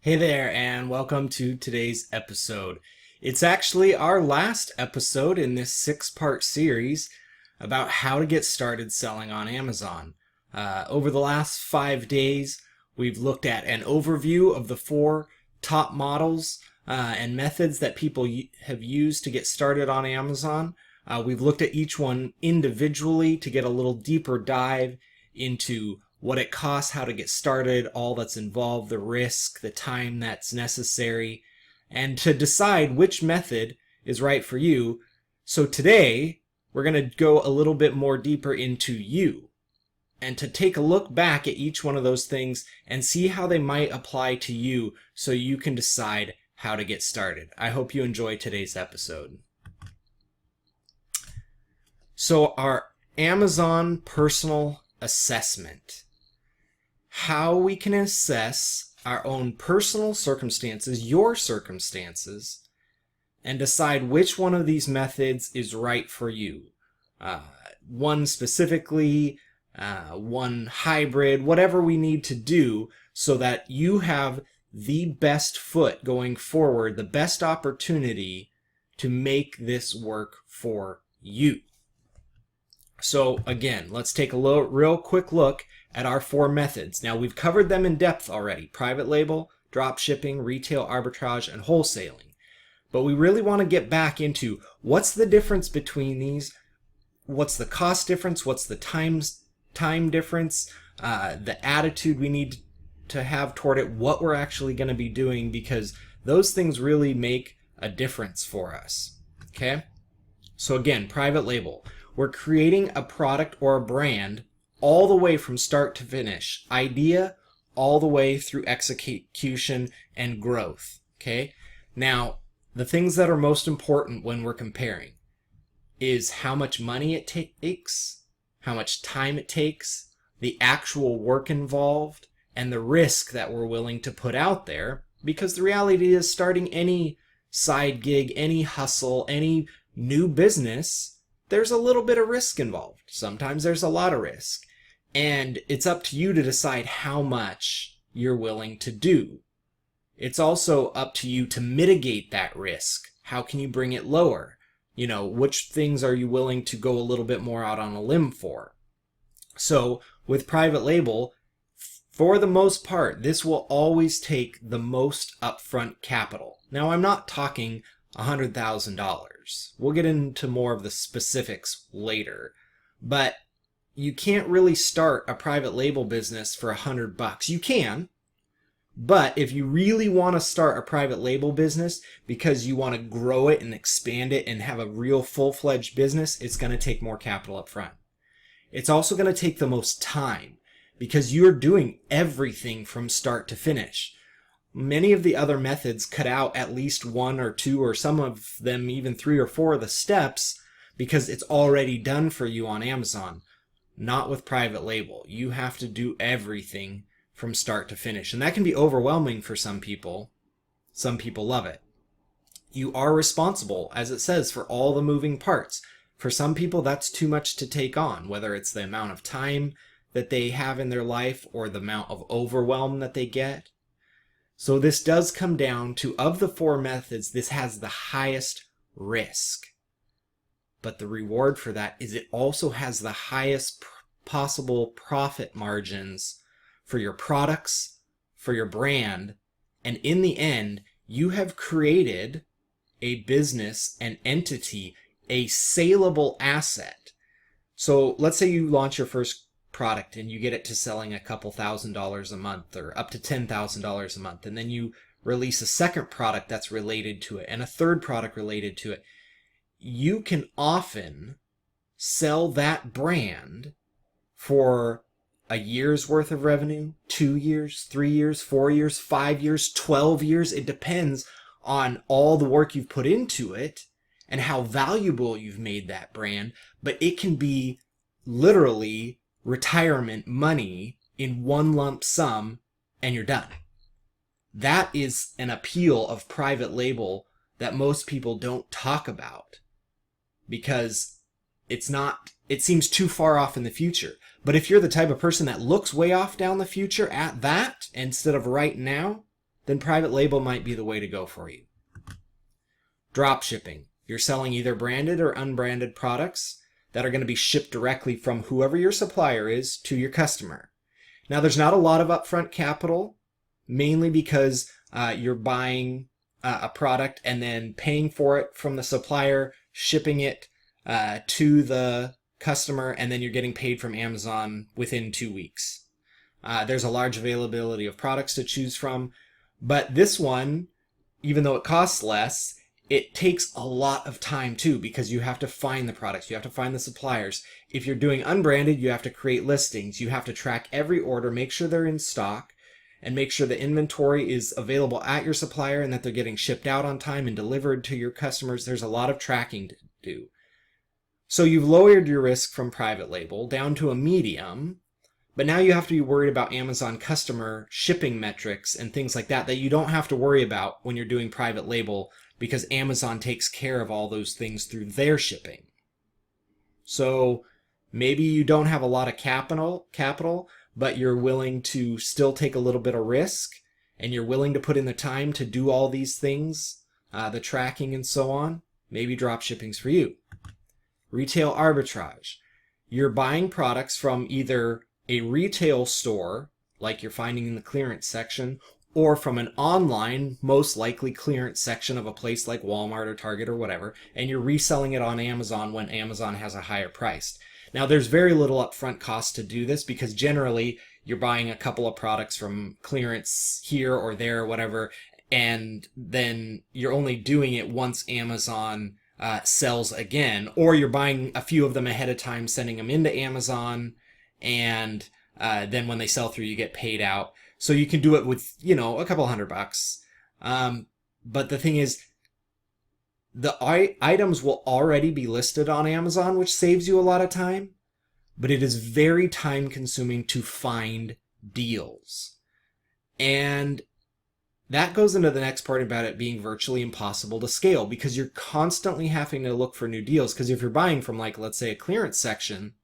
Hey there, and welcome to today's episode. It's actually our last episode in this 6-part series about how to get started selling on Amazon. Over the last 5 days, we've looked at an overview of the 4 top models and methods that people have used to get started on Amazon. We've looked at each one individually to get a little deeper dive into what it costs, how to get started, all that's involved, the risk, the time that's necessary, and to decide which method is right for you. So today, we're going to go a little bit more deeper into you and to take a look back at each one of those things and see how they might apply to you so you can decide how to get started. I hope you enjoy today's episode. So our Amazon personal assessment. How we can assess our own personal circumstances, your circumstances, and decide which one of these methods is right for you. One specifically, one hybrid, whatever we need to do so that you have the best foot going forward, the best opportunity to make this work for you. So again, let's take a real quick look at our 4 methods. Now we've covered them in depth already: private label, dropshipping, retail arbitrage, and wholesaling. But we really want to get back into what's the difference between these, what's the cost difference, what's the time difference, the attitude we need to have toward it, what we're actually going to be doing, because those things really make a difference for us. Okay? So again, private label. We're creating a product or a brand all the way from start to finish, idea all the way through execution and growth. Okay? Now, the things that are most important when we're comparing is how much money it takes, how much time it takes, the actual work involved, and the risk that we're willing to put out there, because the reality is starting any side gig, any hustle, any new business, there's a little bit of risk involved. Sometimes there's a lot of risk. And it's up to you to decide how much you're willing to do. It's also up to you to mitigate that risk. How can you bring it lower? Which things are you willing to go a little bit more out on a limb for? So with private label, for the most part, this will always take the most upfront capital. Now, I'm not talking $100,000. We'll get into more of the specifics later. But you can't really start a private label business for $100. You can, but if you really want to start a private label business because you want to grow it and expand it and have a real full-fledged business, it's going to take more capital up front. It's also going to take the most time because you're doing everything from start to finish. Many of the other methods cut out at least 1 or 2, or some of them even 3 or 4 of the steps because it's already done for you on Amazon. Not with private label. You have to do everything from start to finish. And that can be overwhelming for some people. Some people love it. You are responsible, as it says, for all the moving parts. For some people, that's too much to take on, whether it's the amount of time that they have in their life or the amount of overwhelm that they get. So this does come down to, of the 4 methods, this has the highest risk. But the reward for that is it also has the highest possible profit margins for your products, for your brand, and in the end, you have created a business, an entity, a saleable asset. So let's say you launch your first product and you get it to selling a couple $1,000s a month or up to $10,000 a month, and then you release a second product that's related to it and a third product related to it. You can often sell that brand for a year's worth of revenue, 2 years, 3 years, 4 years, 5 years, 12 years. It depends on all the work you've put into it and how valuable you've made that brand. But it can be literally retirement money in one lump sum and you're done. That is an appeal of private label that most people don't talk about because it seems too far off in the future. But if you're the type of person that looks way off down the future at that instead of right now, then private label might be the way to go for you. Dropshipping. You're selling either branded or unbranded products that are going to be shipped directly from whoever your supplier is to your customer. Now, there's not a lot of upfront capital, mainly because you're buying a product and then paying for it from the supplier, shipping it to the customer, and then you're getting paid from Amazon within 2 weeks. There's a large availability of products to choose from, but this one, even though it costs less, it takes a lot of time too, because you have to find the products, you have to find the suppliers. If you're doing unbranded, you have to create listings, you have to track every order, make sure they're in stock, and make sure the inventory is available at your supplier and that they're getting shipped out on time and delivered to your customers. There's a lot of tracking to do. So you've lowered your risk from private label down to a medium, but now you have to be worried about Amazon customer shipping metrics and things like that you don't have to worry about when you're doing private label, because Amazon takes care of all those things through their shipping. So maybe you don't have a lot of capital, but you're willing to still take a little bit of risk, and you're willing to put in the time to do all these things, the tracking and so on. Maybe dropshipping's for you. Retail arbitrage. You're buying products from either a retail store, like you're finding in the clearance section, or from an online, most likely clearance section of a place like Walmart or Target or whatever, and you're reselling it on Amazon when Amazon has a higher price. Now, there's very little upfront cost to do this, because generally you're buying a couple of products from clearance here or there or whatever, and then you're only doing it once Amazon sells again, or you're buying a few of them ahead of time, sending them into Amazon, and then when they sell through, you get paid out. So you can do it with, a couple $100. But the thing is, the items will already be listed on Amazon, which saves you a lot of time, but it is very time consuming to find deals. And that goes into the next part about it being virtually impossible to scale, because you're constantly having to look for new deals. Because if you're buying from, like, let's say a clearance section,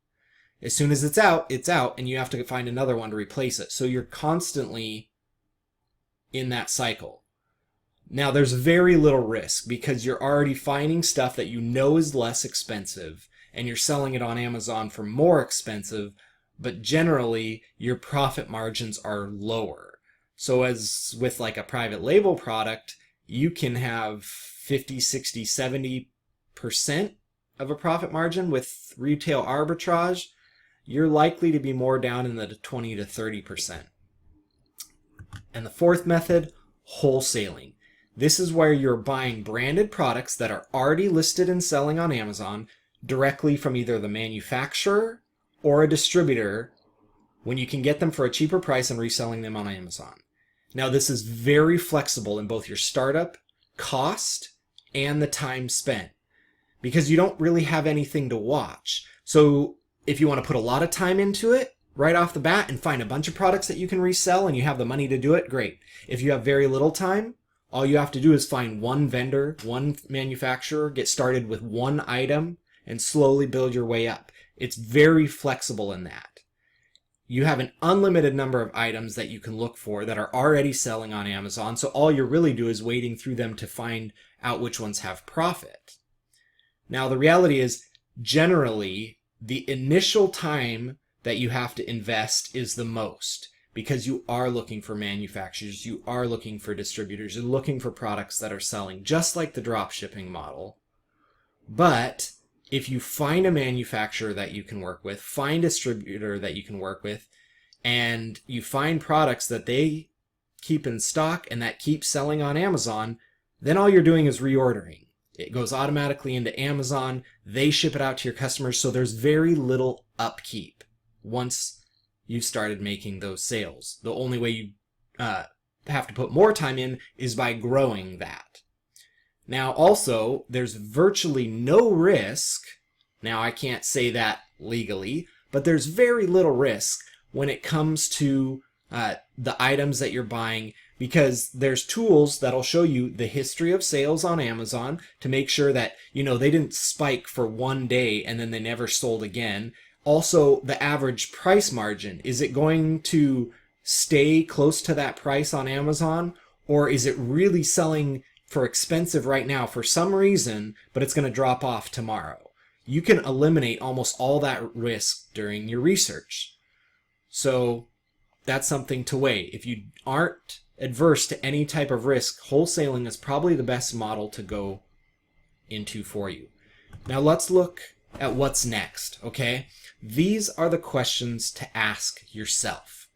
as soon as it's out, and you have to find another one to replace it. So you're constantly in that cycle. Now, there's very little risk, because you're already finding stuff that you know is less expensive, and you're selling it on Amazon for more expensive, but generally your profit margins are lower. So as with like a private label product, you can have 50, 60, 70% of a profit margin. With retail arbitrage, you're likely to be more down in the 20 to 30%. And the fourth method, wholesaling. This is where you're buying branded products that are already listed and selling on Amazon directly from either the manufacturer or a distributor, when you can get them for a cheaper price and reselling them on Amazon. Now, this is very flexible in both your startup cost and the time spent, because you don't really have anything to watch. So if you want to put a lot of time into it right off the bat and find a bunch of products that you can resell and you have the money to do it, great. If you have very little time, all you have to do is find one vendor, one manufacturer, get started with one item, and slowly build your way up. It's very flexible in that. You have an unlimited number of items that you can look for that are already selling on Amazon, so all you're really doing is wading through them to find out which ones have profit. Now, the reality is, generally, the initial time that you have to invest is the most, because you are looking for manufacturers, you are looking for distributors, you're looking for products that are selling, just like the dropshipping model. But if you find a manufacturer that you can work with, find a distributor that you can work with, and you find products that they keep in stock and that keep selling on Amazon, then all you're doing is reordering. It goes automatically into Amazon, they ship it out to your customers, so there's very little upkeep once you've started making those sales. The only way you have to put more time in is by growing that. Now, also, there's virtually no risk. Now, I can't say that legally, but there's very little risk when it comes to the items that you're buying, because there's tools that'll show you the history of sales on Amazon to make sure that, they didn't spike for one day and then they never sold again. Also, the average price margin. Is it going to stay close to that price on Amazon, Or is it really selling for expensive right now for some reason, but it's going to drop off tomorrow? You can eliminate almost all that risk during your research. So that's something to weigh. If you aren't adverse to any type of risk, wholesaling is probably the best model to go into for you. Now let's look at what's next, okay? These are the questions to ask yourself.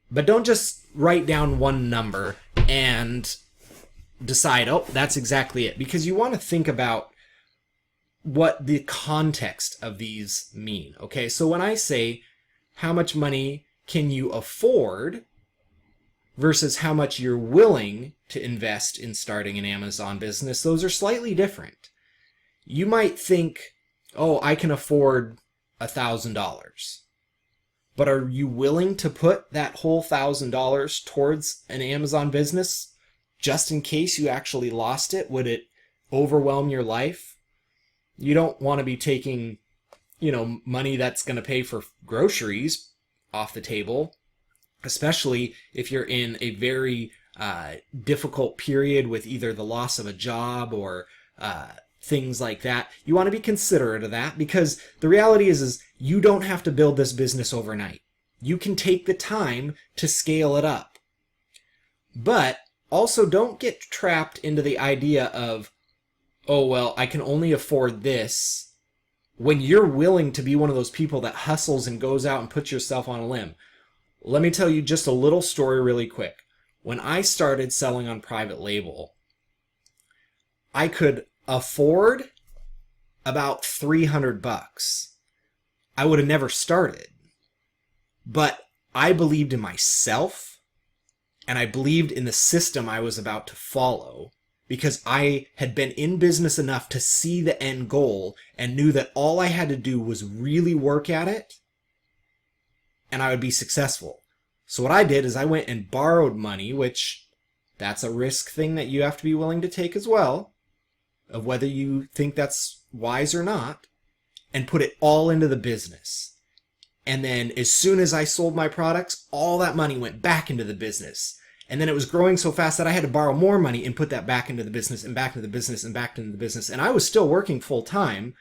But don't just write down one number and decide, oh, that's exactly it. Because you want to think about what the context of these mean, okay? So when I say, how much money can you afford versus how much you're willing to invest in starting an Amazon business, those are slightly different. You might think, oh, I can afford $1,000. But are you willing to put that whole $1,000 towards an Amazon business just in case you actually lost it? Would it overwhelm your life? You don't want to be taking, money that's going to pay for groceries off the table, especially if you're in a very difficult period with either the loss of a job or things like that. You want to be considerate of that, because the reality is you don't have to build this business overnight. You can take the time to scale it up. But also don't get trapped into the idea of, oh, well, I can only afford this, when you're willing to be one of those people that hustles and goes out and puts yourself on a limb. Let me tell you just a little story really quick. When I started selling on private label, I could afford about $300. I would have never started. But I believed in myself, and I believed in the system I was about to follow, because I had been in business enough to see the end goal and knew that all I had to do was really work at it and I would be successful. So what I did is I went and borrowed money, which that's a risk thing that you have to be willing to take as well, of whether you think that's wise or not, and put it all into the business. And then as soon as I sold my products, all that money went back into the business. And then it was growing so fast that I had to borrow more money and put that back into the business and back into the business and back into the business. And I was still working full time.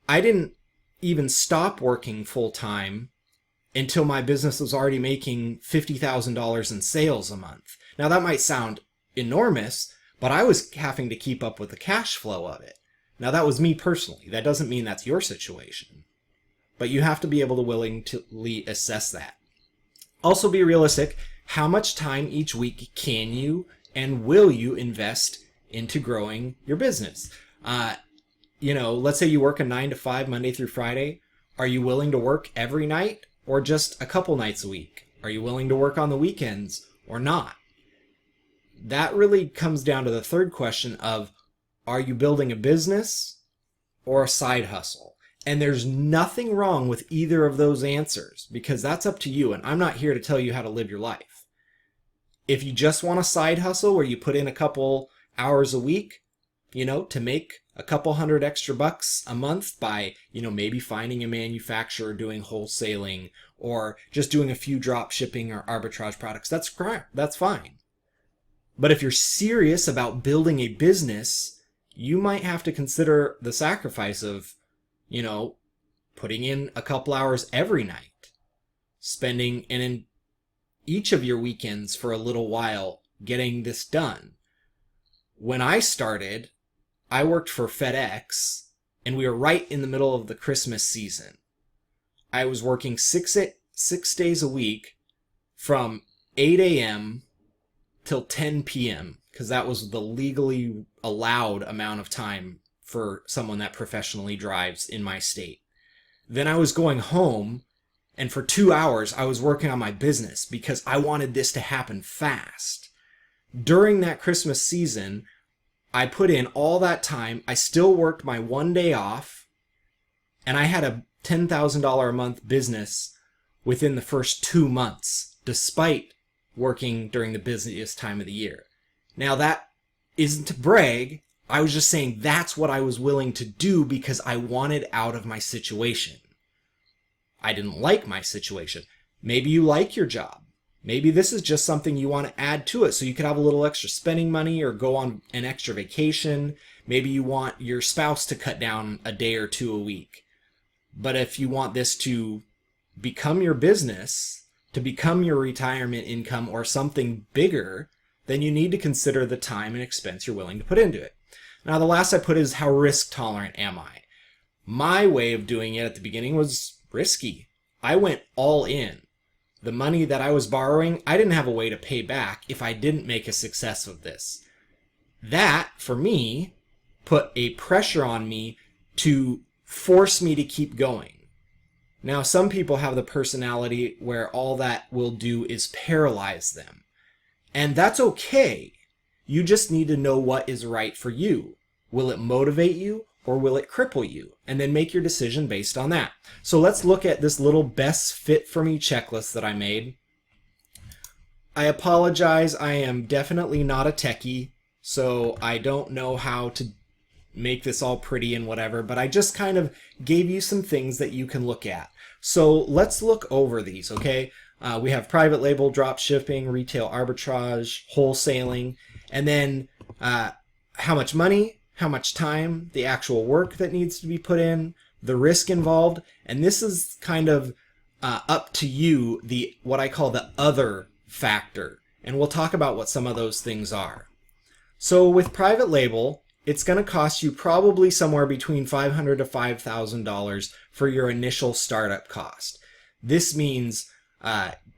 I didn't even stop working full time until my business was already making $50,000 in sales a month. Now that might sound enormous, but I was having to keep up with the cash flow of it. Now that was me personally. That doesn't mean that's your situation. But you have to be able to willingly assess that. Also be realistic. How much time each week can you and will you invest into growing your business? Let's say you work a 9 to 5 Monday through Friday. Are you willing to work every night or just a couple nights a week? Are you willing to work on the weekends or not? That really comes down to the third question of, are you building a business or a side hustle? And there's nothing wrong with either of those answers, because that's up to you, and I'm not here to tell you how to live your life. If you just want a side hustle where you put in a couple hours a week, to make a couple $100 extra a month by, maybe finding a manufacturer doing wholesaling or just doing a few drop shipping or arbitrage products, that's great. That's fine. But if you're serious about building a business, you might have to consider the sacrifice of, putting in a couple hours every night, spending in each of your weekends for a little while getting this done. When I started, I worked for FedEx, and we were right in the middle of the Christmas season. I was working 6 days a week from 8 a.m. till 10 p.m. because that was the legally allowed amount of time for someone that professionally drives in my state. Then I was going home, and for 2 hours I was working on my business because I wanted this to happen fast. During that Christmas season, I put in all that time. I still worked my 1 day off, and I had a $10,000 a month business within the first 2 months, despite working during the busiest time of the year. Now that isn't to brag. I was just saying that's what I was willing to do because I wanted out of my situation. I didn't like my situation. Maybe you like your job. Maybe this is just something you want to add to it so you could have a little extra spending money or go on an extra vacation. Maybe you want your spouse to cut down a day or two a week. But if you want this to become your business, to become your retirement income or something bigger, then you need to consider the time and expense you're willing to put into it. Now, the last I put is how risk tolerant am I? My way of doing it at the beginning was risky. I went all in. The money that I was borrowing, I didn't have a way to pay back if I didn't make a success of this. That, for me, put a pressure on me to force me to keep going. Now, some people have the personality where all that will do is paralyze them. And that's okay. You just need to know what is right for you. Will it motivate you or will it cripple you? And then make your decision based on that. So let's look at this little best fit for me checklist that I made. I apologize, I am definitely not a techie, so I don't know how to make this all pretty and whatever, but I just kind of gave you some things that you can look at. So let's look over these, okay? We have private label, drop shipping, retail arbitrage, wholesaling, and then how much money, how much time, the actual work that needs to be put in, the risk involved, and this is kind of up to you, what I call the other factor, and we'll talk about what some of those things are. So with private label, it's going to cost you probably somewhere between $500 to $5,000 for your initial startup cost. This means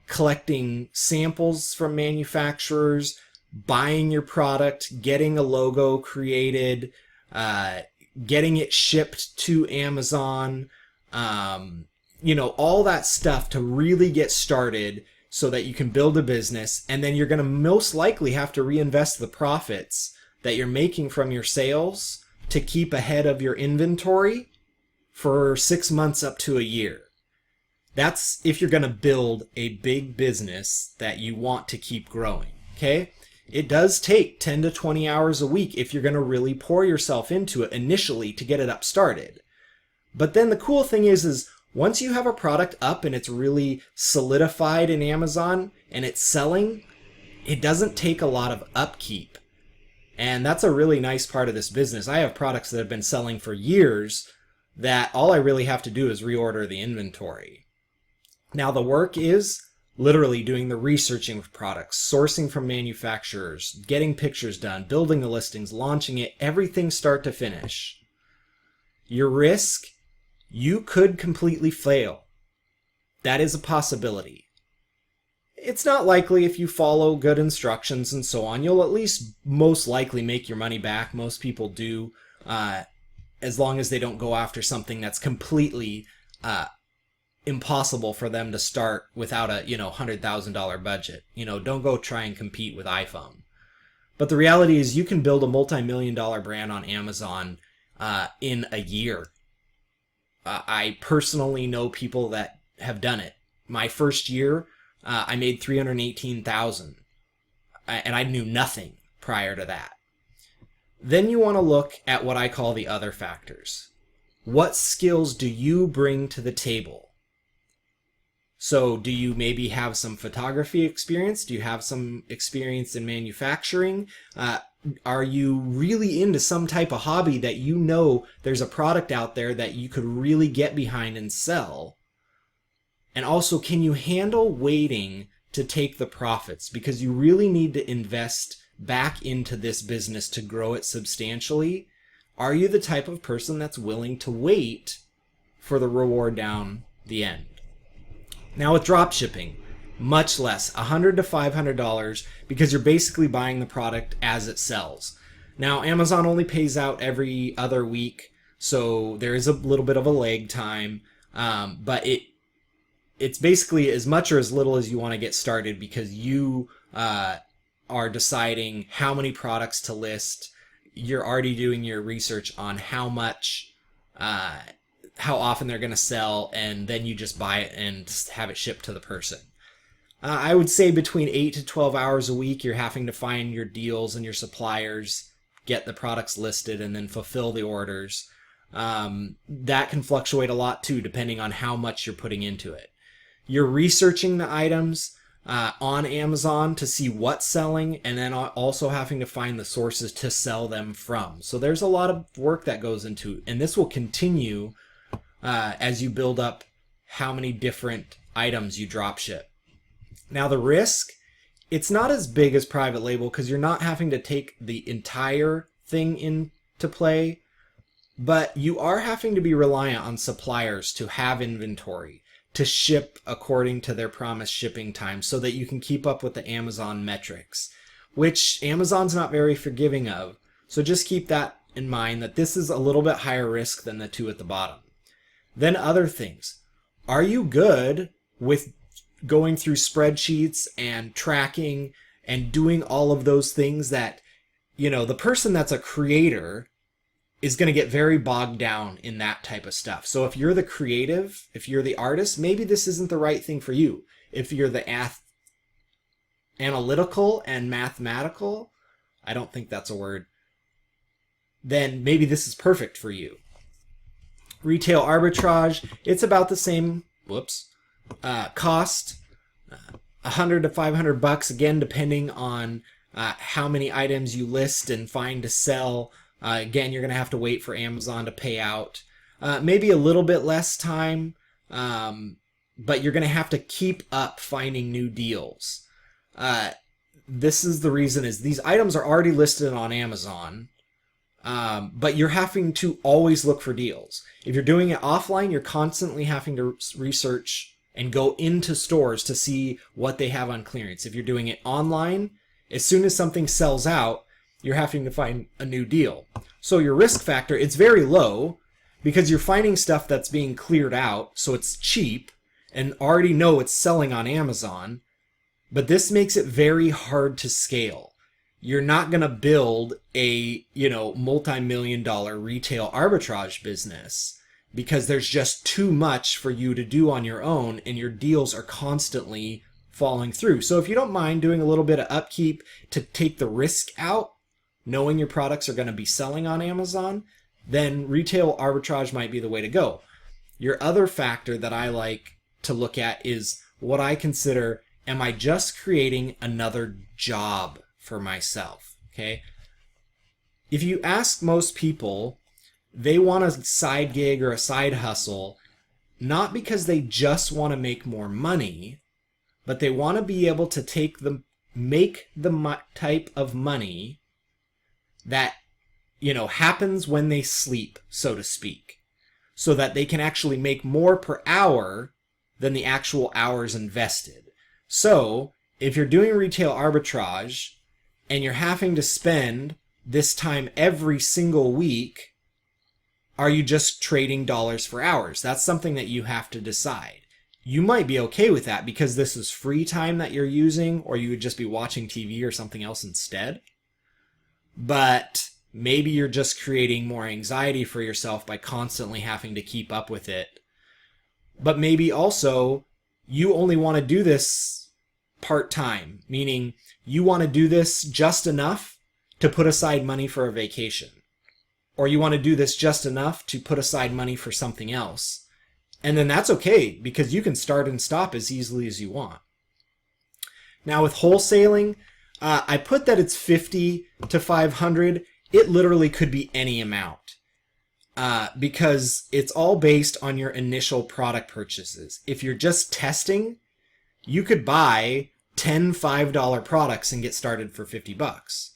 collecting samples from manufacturers, buying your product, getting a logo created, getting it shipped to Amazon, all that stuff to really get started so that you can build a business. And then you're going to most likely have to reinvest the profits that you're making from your sales to keep ahead of your inventory for 6 months up to a year. That's if you're going to build a big business that you want to keep growing, okay? It does take 10 to 20 hours a week if you're going to really pour yourself into it initially to get it up started. But then the cool thing is once you have a product up and it's really solidified in Amazon and it's selling, it doesn't take a lot of upkeep. And that's a really nice part of this business. I have products that have been selling for years that all I really have to do is reorder the inventory. Now the work is literally doing the researching of products, sourcing from manufacturers, getting pictures done, building the listings, launching it, everything start to finish. Your risk, you could completely fail. That is a possibility. It's not likely if you follow good instructions and so on. You'll at least most likely make your money back. Most people do, as long as they don't go after something that's completely impossible for them to start without a $100,000 budget. Don't go try and compete with iPhone. But the reality is you can build a multi-million-dollar brand on Amazon in a year. I personally know people that have done it. My first year, I made $318,000, and I knew nothing prior to that. Then you want to look at what I call the other factors. What skills do you bring to the table? So do you maybe have some photography experience? Do you have some experience in manufacturing? Are you really into some type of hobby that you know there's a product out there that you could really get behind and sell? And also, can you handle waiting to take the profits? Because you really need to invest back into this business to grow it substantially. Are you the type of person that's willing to wait for the reward down the end? Now with dropshipping, much less, $100 to $500, because you're basically buying the product as it sells. Now Amazon only pays out every other week, so there is a little bit of a lag time, but it's basically as much or as little as you want to get started, because you are deciding how many products to list. You're already doing your research on how much, how often they're going to sell, and then you just buy it and have it shipped to the person. I would say between 8 to 12 hours a week, you're having to find your deals and your suppliers, get the products listed, and then fulfill the orders. That can fluctuate a lot too, depending on how much you're putting into it. You're researching the items. on Amazon to see what's selling, and then also having to find the sources to sell them from. So there's a lot of work that goes into it, and this will continue as you build up how many different items you dropship. Now the risk, it's not as big as private label because you're not having to take the entire thing into play, but you are having to be reliant on suppliers to have inventory, to ship according to their promised shipping time so that you can keep up with the Amazon metrics, which Amazon's not very forgiving of. So just keep that in mind, that this is a little bit higher risk than the two at the bottom. Then other things. Are you good with going through spreadsheets and tracking and doing all of those things that, the person that's a creator is going to get very bogged down in that type of stuff. So if you're the creative, if you're the artist, maybe this isn't the right thing for you. If you're the analytical and mathematical, I don't think that's a word, then maybe this is perfect for you. Retail arbitrage, it's about the same, cost, $100 to $500, again, depending on how many items you list and find to sell. Again, you're going to have to wait for Amazon to pay out. Maybe a little bit less time, but you're going to have to keep up finding new deals. This is the reason is these items are already listed on Amazon, but you're having to always look for deals. If you're doing it offline, you're constantly having to research and go into stores to see what they have on clearance. If you're doing it online, as soon as something sells out, you're having to find a new deal. So your risk factor, it's very low because you're finding stuff that's being cleared out, so it's cheap and already know it's selling on Amazon, but this makes it very hard to scale. You're not going to build a, multi-million-dollar retail arbitrage business because there's just too much for you to do on your own and your deals are constantly falling through. So if you don't mind doing a little bit of upkeep to take the risk out, knowing your products are going to be selling on Amazon, then retail arbitrage might be the way to go. Your other factor that I like to look at is what I consider, am I just creating another job for myself? Okay. If you ask most people, they want a side gig or a side hustle, not because they just want to make more money, but they want to be able to make the type of money that, happens when they sleep, so to speak, so that they can actually make more per hour than the actual hours invested. So if you're doing retail arbitrage and you're having to spend this time every single week, are you just trading dollars for hours? That's something that you have to decide. You might be okay with that because this is free time that you're using, or you would just be watching TV or something else instead. But maybe you're just creating more anxiety for yourself by constantly having to keep up with it. But maybe also you only want to do this part-time, meaning you want to do this just enough to put aside money for a vacation. Or you want to do this just enough to put aside money for something else. And then that's okay because you can start and stop as easily as you want. Now with wholesaling, I put that it's 50 to 500. It literally could be any amount because it's all based on your initial product purchases. If you're just testing, you could buy 10 $5 products and get started for $50.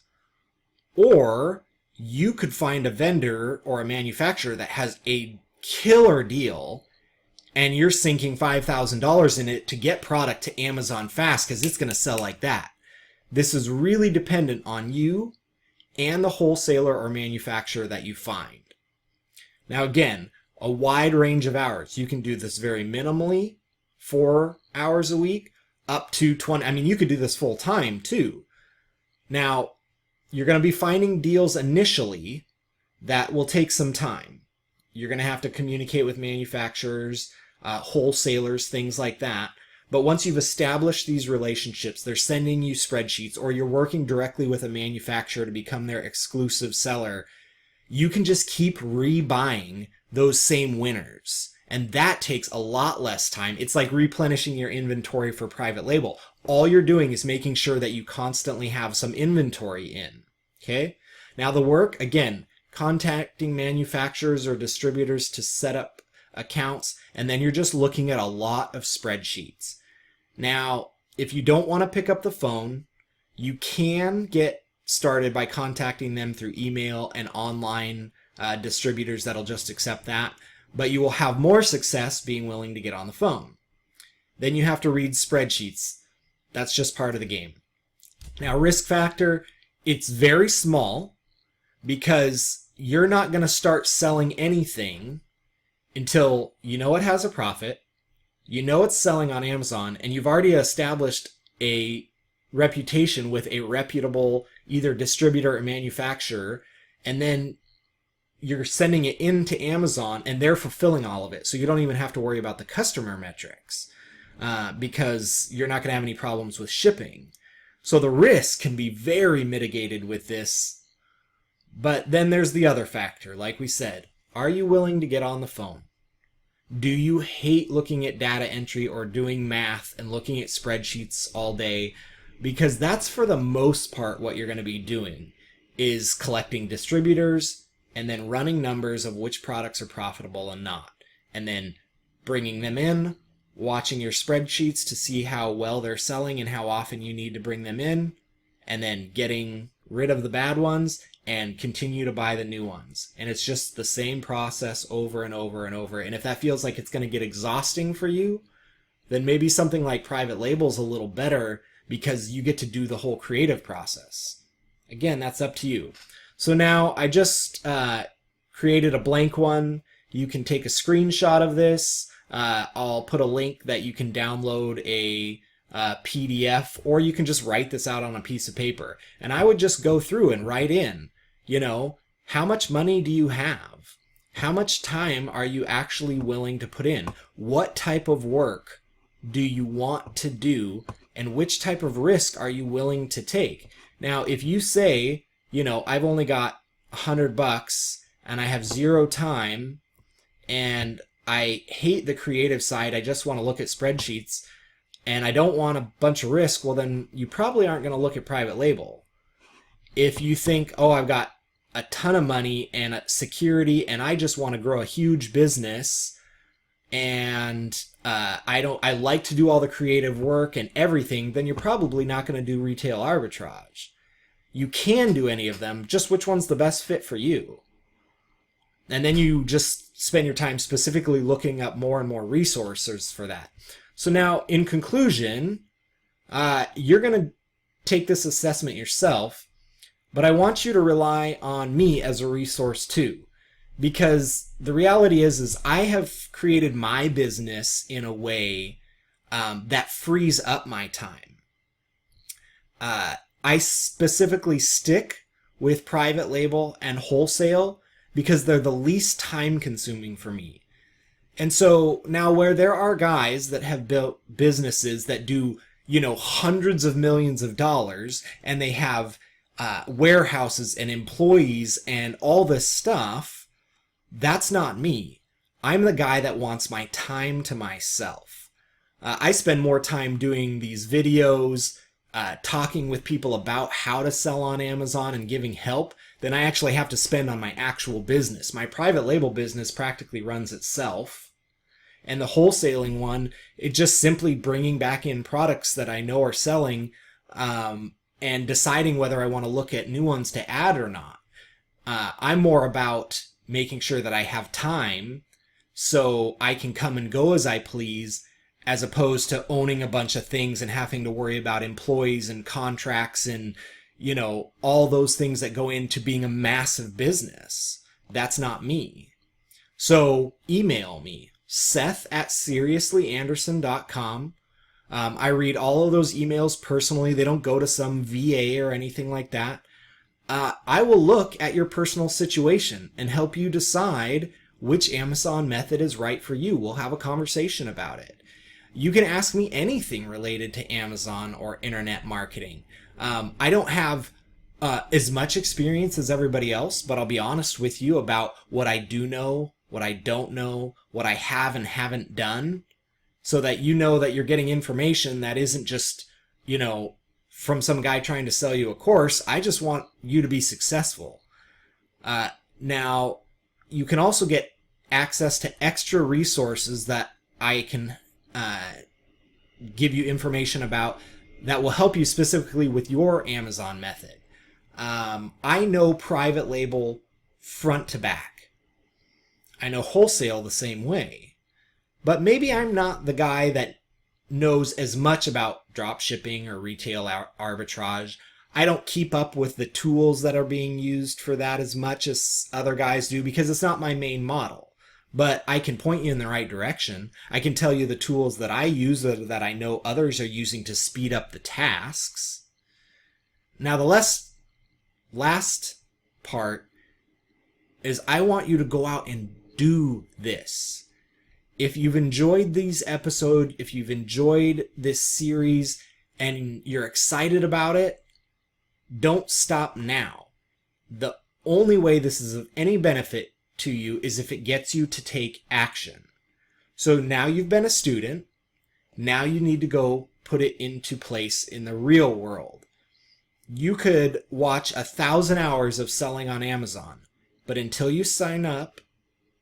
Or you could find a vendor or a manufacturer that has a killer deal and you're sinking $5,000 in it to get product to Amazon fast because it's going to sell like that. This is really dependent on you and the wholesaler or manufacturer that you find. Now again, a wide range of hours. You can do this very minimally, 4 hours a week, up to 20. I mean, you could do this full time too. Now, you're going to be finding deals initially that will take some time. You're going to have to communicate with manufacturers, wholesalers, things like that. But once you've established these relationships, they're sending you spreadsheets or you're working directly with a manufacturer to become their exclusive seller, you can just keep rebuying those same winners And that takes a lot less time. It's like replenishing your inventory for private label. All you're doing is making sure that you constantly have some inventory in. Okay? Now the work, again, contacting manufacturers or distributors to set up accounts, and then you're just looking at a lot of spreadsheets. Now, if you don't want to pick up the phone, you can get started by contacting them through email and online distributors that'll just accept that, but you will have more success being willing to get on the phone. Then you have to read spreadsheets. That's just part of the game. Now, risk factor, it's very small because you're not going to start selling anything until you know it has a profit, you know it's selling on Amazon, and you've already established a reputation with a reputable either distributor or manufacturer, and then you're sending it into Amazon and they're fulfilling all of it. So you don't even have to worry about the customer metrics because you're not going to have any problems with shipping. So the risk can be very mitigated with this. But then there's the other factor. Like we said, are you willing to get on the phone? Do you hate looking at data entry or doing math and looking at spreadsheets all day? Because that's for the most part what you're going to be doing, is collecting distributors and then running numbers of which products are profitable and not. And then bringing them in, watching your spreadsheets to see how well they're selling and how often you need to bring them in, and then getting rid of the bad ones and continue to buy the new ones. And it's just the same process over and over and over. And if that feels like it's going to get exhausting for you, then maybe something like private label is a little better because you get to do the whole creative process. Again, that's up to you. So now I just created a blank one. You can take a screenshot of this. I'll put a link that you can download a PDF, or you can just write this out on a piece of paper. And I would just go through and write in, how much money do you have? How much time are you actually willing to put in? What type of work do you want to do? And which type of risk are you willing to take? Now, if you say, I've only got $100 and I have 0 time and I hate the creative side, I just want to look at spreadsheets and I don't want a bunch of risk, well then you probably aren't going to look at private label. If you think, I've got a ton of money and security and I just want to grow a huge business and I like to do all the creative work and everything, then you're probably not going to do retail arbitrage. You can do any of them, just which one's the best fit for you. And then you just spend your time specifically looking up more and more resources for that. So now, in conclusion, you're going to take this assessment yourself, but I want you to rely on me as a resource too. Because the reality is I have created my business in a way that frees up my time. I specifically stick with private label and wholesale because they're the least time consuming for me. And so now where there are guys that have built businesses that do, hundreds of millions of dollars and they have warehouses and employees and all this stuff, that's not me. I'm the guy that wants my time to myself. I spend more time doing these videos, talking with people about how to sell on Amazon and giving help than I actually have to spend on my actual business. My private label business practically runs itself. And the wholesaling one, it's just simply bringing back in products that I know are selling and deciding whether I want to look at new ones to add or not. I'm more about making sure that I have time so I can come and go as I please, as opposed to owning a bunch of things and having to worry about employees and contracts and, all those things that go into being a massive business. That's not me. So email me, Seth@seriouslyanderson.com. I read all of those emails personally. They don't go to some VA or anything like that. I will look at your personal situation and help you decide which Amazon method is right for you. We'll have a conversation about it. You can ask me anything related to Amazon or internet marketing. I don't have as much experience as everybody else, but I'll be honest with you about what I do know what I don't know, what I have and haven't done, so that you know that you're getting information that isn't just, from some guy trying to sell you a course. I just want you to be successful. Now, you can also get access to extra resources that I can give you information about that will help you specifically with your Amazon method. I know private label front to back. I know wholesale the same way. But maybe I'm not the guy that knows as much about dropshipping or retail arbitrage. I don't keep up with the tools that are being used for that as much as other guys do because it's not my main model. But I can point you in the right direction. I can tell you the tools that I use that I know others are using to speed up the tasks. Now, the last part is I want you to go out and do this. If you've enjoyed these episodes, if you've enjoyed this series and you're excited about it, don't stop now. The only way this is of any benefit to you is if it gets you to take action. So now you've been a student. Now you need to go put it into place in the real world. You could watch 1,000 hours of selling on Amazon, but until you sign up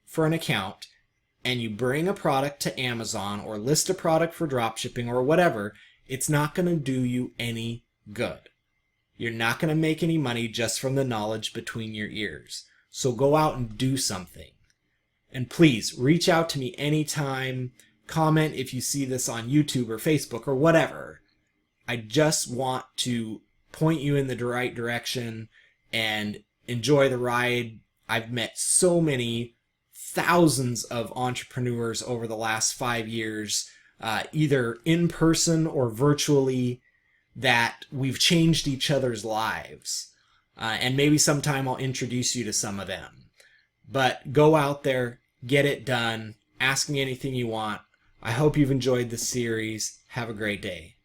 for an account and you bring a product to Amazon or list a product for dropshipping or whatever, it's not going to do you any good. You're not going to make any money just from the knowledge between your ears. So go out and do something. And please reach out to me anytime. Comment if you see this on YouTube or Facebook or whatever. I just want to point you in the right direction and enjoy the ride. I've met so many thousands of entrepreneurs over the last 5 years, either in person or virtually, that we've changed each other's lives. And maybe sometime I'll introduce you to some of them. But go out there, get it done, ask me anything you want. I hope you've enjoyed this series. Have a great day.